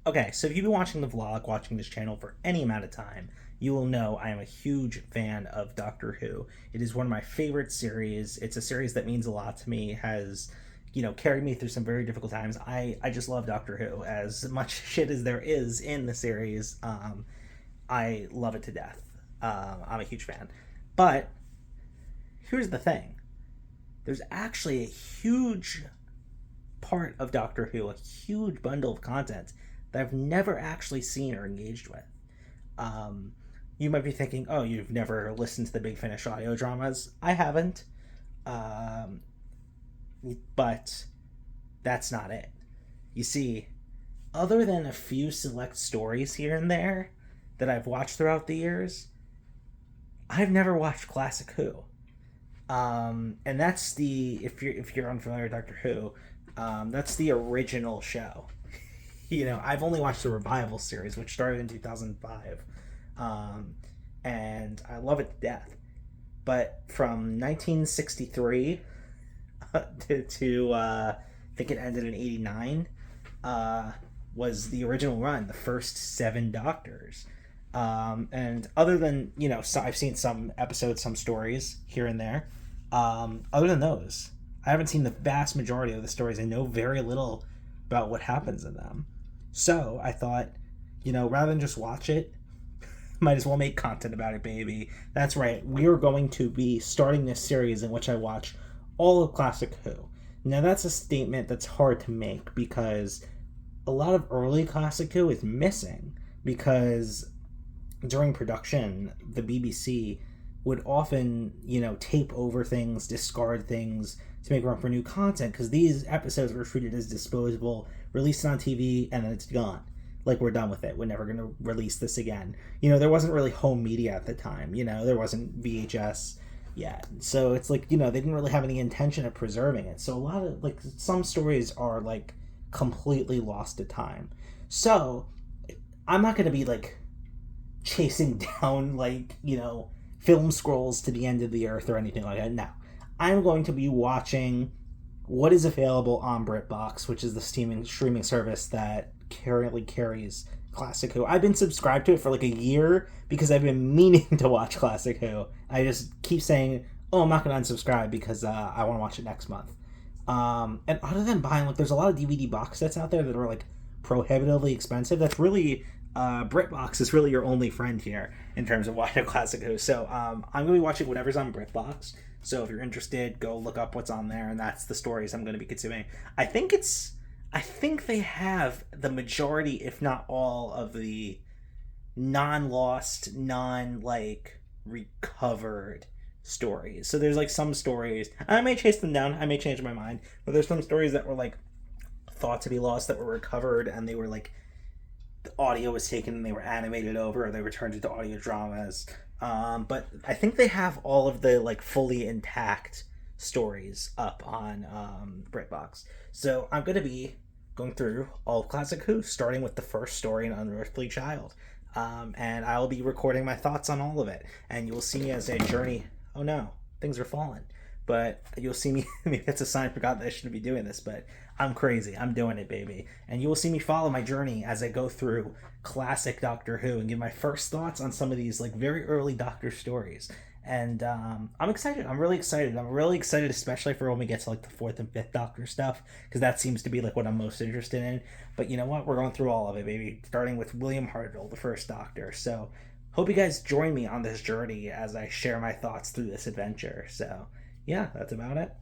Okay, so if you've been watching the vlog, watching this channel for any amount of time, you will know I am a huge fan of Doctor Who. It is one of my favorite series. It's a series that means a lot to me, has, carried me through some very difficult times. I just love Doctor Who. As much shit as there is in the series, I love it to death. I'm a huge fan. But here's the thing. There's actually a huge part of Doctor Who, a huge bundle of content that I've never actually seen or engaged with. Um, you might be thinking, oh, you've never listened to the Big Finish audio dramas. I haven't. Um, but that's not it. You see, other than a few select stories here and there that I've watched throughout the years, I've never watched Classic Who. And that's the if you're unfamiliar with Doctor Who, that's the original show. I've only watched the revival series, which started in 2005, um, and I love it to death. But from 1963 to I think it ended in '89, uh, was the original run, the first seven Doctors. And other than so I've seen some episodes, some stories here and there. Other than those, I haven't seen the vast majority of the stories. I know very little about what happens in them. So I thought, rather than just watch it, might as well make content about it, baby. That's right. We are going to be starting this series in which I watch all of Classic Who. Now, that's a statement that's hard to make because a lot of early Classic Who is missing because during production, the BBC would often, tape over things, discard things to make room for new content because these episodes were treated as disposable, released on TV, and then it's gone. Like, we're done with it. We're never going to release this again. There wasn't really home media at the time. There wasn't VHS yet. So it's like, they didn't really have any intention of preserving it. So a lot of, like, some stories are, like, completely lost to time. So I'm not going to be, like, chasing down, like, film scrolls to the end of the earth or anything like that. No. I'm going to be watching what is available on BritBox, which is the streaming service that currently carries Classic Who. I've been subscribed to it for like a year because I've been meaning to watch Classic Who. I just keep saying, oh, I'm not going to unsubscribe because I want to watch it next month. And other than buying, like, there's a lot of DVD box sets out there that are like prohibitively expensive. That's really BritBox is really your only friend here in terms of watching Classic Who. So I'm going to be watching whatever's on BritBox. So if you're interested, go look up what's on there, and that's the stories I'm going to be consuming. I think they have the majority, if not all, of the non-lost, like recovered stories. So there's like some stories. I may chase them down. I may change my mind, but there's some stories that were like thought to be lost that were recovered, and they were like the audio was taken and they were animated over, or they were turned into audio dramas. But I think they have all of the like fully intact stories up on BritBox. So I'm gonna be going through all of Classic Who, starting with the first story, An Unearthly Child. And I'll be recording my thoughts on all of it, and you will see me as a journey. Oh no, things are falling. But you'll see me. Maybe that's a sign I forgot that I shouldn't be doing this, but I'm crazy. I'm doing it, baby. And you will see me follow my journey as I go through classic Doctor Who and give my first thoughts on some of these like very early Doctor stories. And I'm excited. I'm really excited. I'm really excited, especially for when we get to like the fourth and fifth Doctor stuff, because that seems to be like what I'm most interested in. But you know what? We're going through all of it, baby. Starting with William Hartnell, the first Doctor. So hope you guys join me on this journey as I share my thoughts through this adventure. So yeah, that's about it.